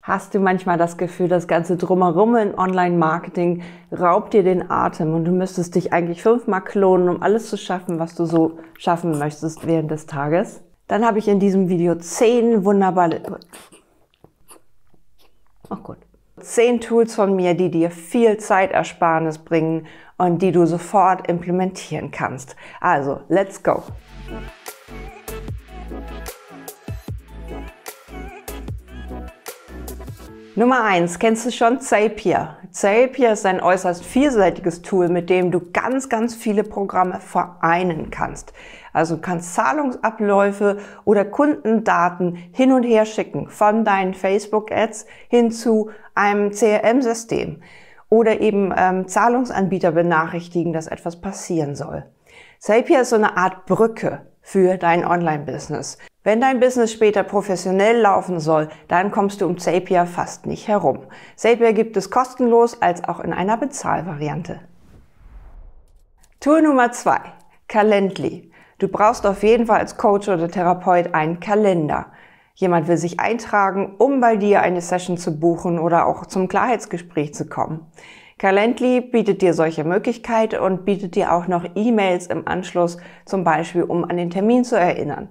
Hast du manchmal das Gefühl, das ganze Drumherum in Online-Marketing raubt dir den Atem und du müsstest dich eigentlich 5-mal klonen, um alles zu schaffen, was du so schaffen möchtest während des Tages? Dann habe ich in diesem Video 10 Tools von mir, die dir viel Zeitersparnis bringen und die du sofort implementieren kannst. Also, let's go! Nummer 1, kennst du schon Zapier? Zapier ist ein äußerst vielseitiges Tool, mit dem du ganz viele Programme vereinen kannst. Also du kannst Zahlungsabläufe oder Kundendaten hin und her schicken, von deinen Facebook-Ads hin zu einem CRM-System oder eben Zahlungsanbieter benachrichtigen, dass etwas passieren soll. Zapier ist so eine Art Brücke für dein Online-Business. Wenn dein Business später professionell laufen soll, dann kommst du um Zapier fast nicht herum. Zapier gibt es kostenlos als auch in einer Bezahlvariante. Tool Nummer 2, Calendly. Du brauchst auf jeden Fall als Coach oder Therapeut einen Kalender. Jemand will sich eintragen, um bei dir eine Session zu buchen oder auch zum Klarheitsgespräch zu kommen. Calendly bietet dir solche Möglichkeiten und bietet dir auch noch E-Mails im Anschluss, zum Beispiel um an den Termin zu erinnern.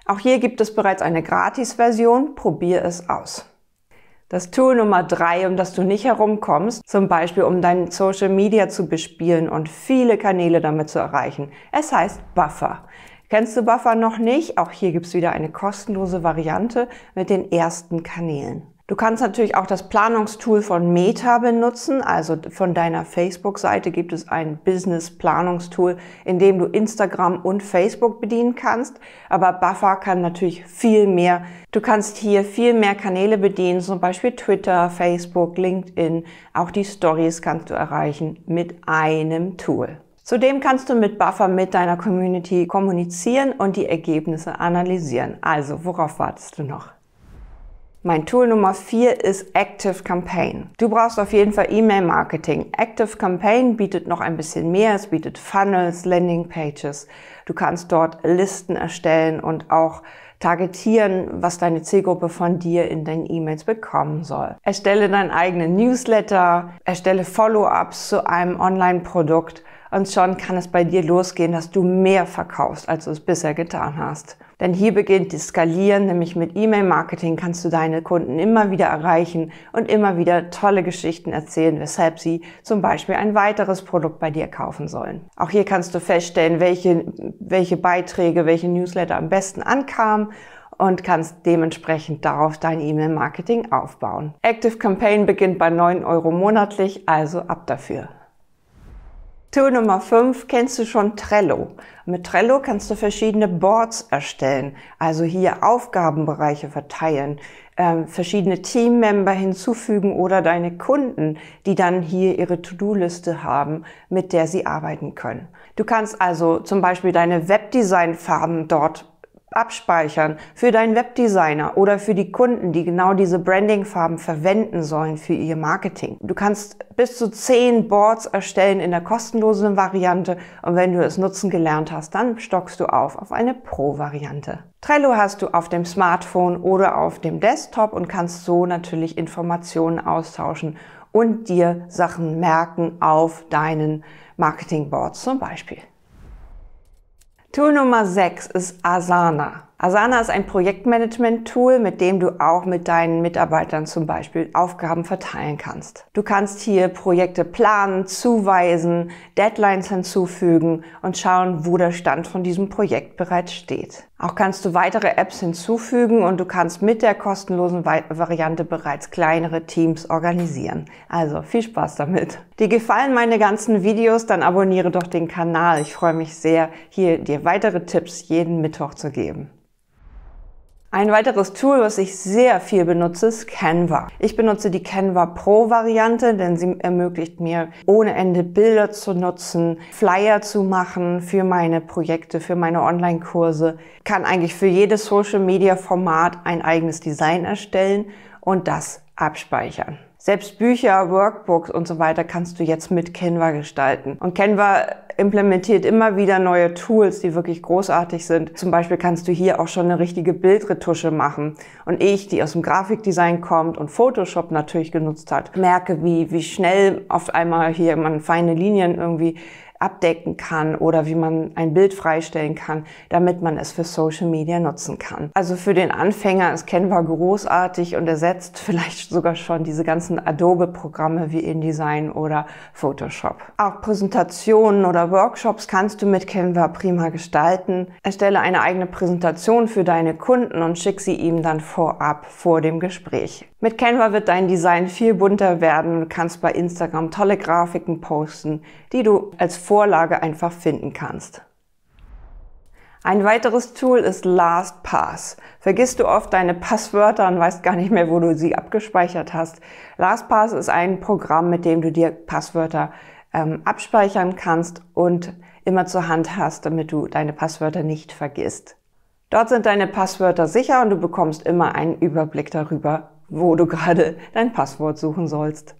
Auch hier gibt es bereits eine Gratis-Version, probier es aus. Das Tool Nummer 3, um das du nicht herumkommst, zum Beispiel um dein Social Media zu bespielen und viele Kanäle damit zu erreichen. Es heißt Buffer. Kennst du Buffer noch nicht? Auch hier gibt es wieder eine kostenlose Variante mit den ersten Kanälen. Du kannst natürlich auch das Planungstool von Meta benutzen, also von deiner Facebook-Seite gibt es ein Business-Planungstool, in dem du Instagram und Facebook bedienen kannst, aber Buffer kann natürlich viel mehr. Du kannst hier viel mehr Kanäle bedienen, zum Beispiel Twitter, Facebook, LinkedIn, auch die Stories kannst du erreichen mit einem Tool. Zudem kannst du mit Buffer mit deiner Community kommunizieren und die Ergebnisse analysieren. Also, worauf wartest du noch? Mein Tool Nummer 4 ist ActiveCampaign. Du brauchst auf jeden Fall E-Mail-Marketing. ActiveCampaign bietet noch ein bisschen mehr. Es bietet Funnels, Landingpages. Du kannst dort Listen erstellen und auch targetieren, was deine Zielgruppe von dir in deinen E-Mails bekommen soll. Erstelle deinen eigenen Newsletter, erstelle Follow-ups zu einem Online-Produkt und schon kann es bei dir losgehen, dass du mehr verkaufst, als du es bisher getan hast. Denn hier beginnt das Skalieren, nämlich mit E-Mail-Marketing kannst du deine Kunden immer wieder erreichen und immer wieder tolle Geschichten erzählen, weshalb sie zum Beispiel ein weiteres Produkt bei dir kaufen sollen. Auch hier kannst du feststellen, welche Beiträge, welche Newsletter am besten ankamen und kannst dementsprechend darauf dein E-Mail-Marketing aufbauen. ActiveCampaign beginnt bei 9 € monatlich, also ab dafür. Tool Nummer 5, kennst du schon Trello? Mit Trello kannst du verschiedene Boards erstellen, also hier Aufgabenbereiche verteilen, verschiedene Teammember hinzufügen oder deine Kunden, die dann hier ihre To-Do-Liste haben, mit der sie arbeiten können. Du kannst also zum Beispiel deine Webdesign-Farben dort abspeichern für deinen Webdesigner oder für die Kunden, die genau diese Branding-Farben verwenden sollen für ihr Marketing. Du kannst bis zu 10 Boards erstellen in der kostenlosen Variante und wenn du es nutzen gelernt hast, dann stockst du auf eine Pro-Variante. Trello hast du auf dem Smartphone oder auf dem Desktop und kannst so natürlich Informationen austauschen und dir Sachen merken auf deinen Marketing-Boards zum Beispiel. Tool Nummer 6 ist Asana. Asana ist ein Projektmanagement-Tool, mit dem du auch mit deinen Mitarbeitern zum Beispiel Aufgaben verteilen kannst. Du kannst hier Projekte planen, zuweisen, Deadlines hinzufügen und schauen, wo der Stand von diesem Projekt bereits steht. Auch kannst du weitere Apps hinzufügen und du kannst mit der kostenlosen Variante bereits kleinere Teams organisieren. Also viel Spaß damit. Dir gefallen meine ganzen Videos? Dann abonniere doch den Kanal. Ich freue mich sehr, hier dir weitere Tipps jeden Mittwoch zu geben. Ein weiteres Tool, was ich sehr viel benutze, ist Canva. Ich benutze die Canva Pro Variante, denn sie ermöglicht mir ohne Ende Bilder zu nutzen, Flyer zu machen für meine Projekte, für meine Online-Kurse. Kann eigentlich für jedes Social Media Format ein eigenes Design erstellen und das abspeichern. Selbst Bücher, Workbooks und so weiter kannst du jetzt mit Canva gestalten. Und Canva implementiert immer wieder neue Tools, die wirklich großartig sind. Zum Beispiel kannst du hier auch schon eine richtige Bildretusche machen. Und ich, die aus dem Grafikdesign kommt und Photoshop natürlich genutzt hat, merke, wie schnell auf einmal hier man feine Linien irgendwie abdecken kann oder wie man ein Bild freistellen kann, damit man es für Social Media nutzen kann. Also für den Anfänger ist Canva großartig und ersetzt vielleicht sogar schon diese ganzen Adobe-Programme wie InDesign oder Photoshop. Auch Präsentationen oder Workshops kannst du mit Canva prima gestalten. Erstelle eine eigene Präsentation für deine Kunden und schick sie ihm dann vorab vor dem Gespräch. Mit Canva wird dein Design viel bunter werden. Du kannst bei Instagram tolle Grafiken posten, die du als Vorlage einfach finden kannst. Ein weiteres Tool ist LastPass. Vergisst du oft deine Passwörter und weißt gar nicht mehr, wo du sie abgespeichert hast. LastPass ist ein Programm, mit dem du dir Passwörter abspeichern kannst und immer zur Hand hast, damit du deine Passwörter nicht vergisst. Dort sind deine Passwörter sicher und du bekommst immer einen Überblick darüber, wo du gerade dein Passwort suchen sollst.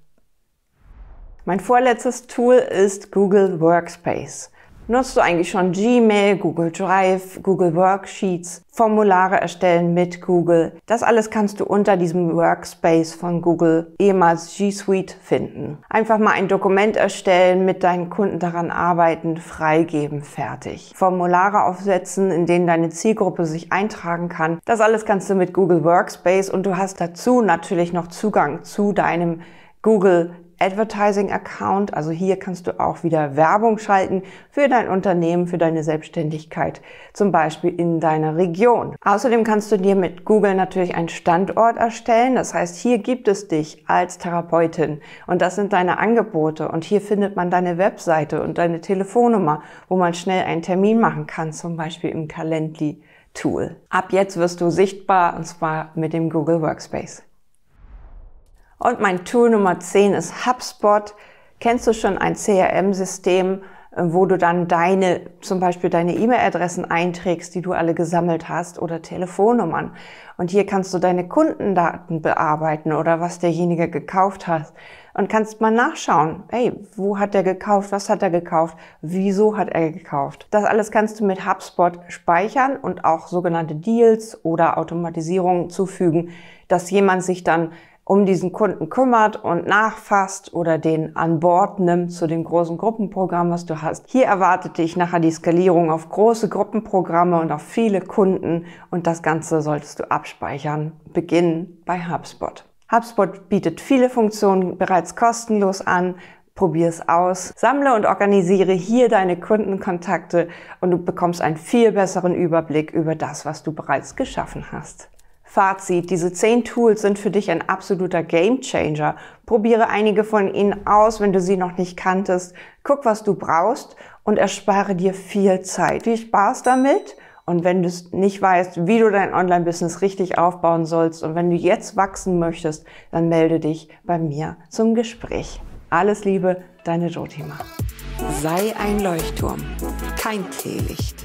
Mein vorletztes Tool ist Google Workspace. Nutzt du eigentlich schon Gmail, Google Drive, Google Worksheets, Formulare erstellen mit Google? Das alles kannst du unter diesem Workspace von Google, ehemals G Suite, finden. Einfach mal ein Dokument erstellen, mit deinen Kunden daran arbeiten, freigeben, fertig. Formulare aufsetzen, in denen deine Zielgruppe sich eintragen kann. Das alles kannst du mit Google Workspace und du hast dazu natürlich noch Zugang zu deinem Google Advertising-Account, also hier kannst du auch wieder Werbung schalten für dein Unternehmen, für deine Selbstständigkeit, zum Beispiel in deiner Region. Außerdem kannst du dir mit Google natürlich einen Standort erstellen, das heißt, hier gibt es dich als Therapeutin und das sind deine Angebote und hier findet man deine Webseite und deine Telefonnummer, wo man schnell einen Termin machen kann, zum Beispiel im Calendly-Tool. Ab jetzt wirst du sichtbar und zwar mit dem Google Workspace. Und mein Tool Nummer 10 ist HubSpot. Kennst du schon ein CRM-System, wo du dann zum Beispiel deine E-Mail-Adressen einträgst, die du alle gesammelt hast oder Telefonnummern. Und hier kannst du deine Kundendaten bearbeiten oder was derjenige gekauft hat. Und kannst mal nachschauen, hey, wo hat er gekauft, was hat er gekauft, wieso hat er gekauft. Das alles kannst du mit HubSpot speichern und auch sogenannte Deals oder Automatisierungen zufügen, dass jemand sich dann um diesen Kunden kümmert und nachfasst oder den an Bord nimmt zu dem großen Gruppenprogramm, was du hast. Hier erwartet dich nachher die Skalierung auf große Gruppenprogramme und auf viele Kunden und das Ganze solltest du abspeichern. Beginnen bei HubSpot. HubSpot bietet viele Funktionen bereits kostenlos an. Probier es aus. Sammle und organisiere hier deine Kundenkontakte und du bekommst einen viel besseren Überblick über das, was du bereits geschaffen hast. Fazit: Diese 10 Tools sind für dich ein absoluter Gamechanger. Probiere einige von ihnen aus, wenn du sie noch nicht kanntest. Guck, was du brauchst und erspare dir viel Zeit. Viel Spaß damit. Und wenn du nicht weißt, wie du dein Online-Business richtig aufbauen sollst und wenn du jetzt wachsen möchtest, dann melde dich bei mir zum Gespräch. Alles Liebe, deine Jotima. Sei ein Leuchtturm, kein Teelicht.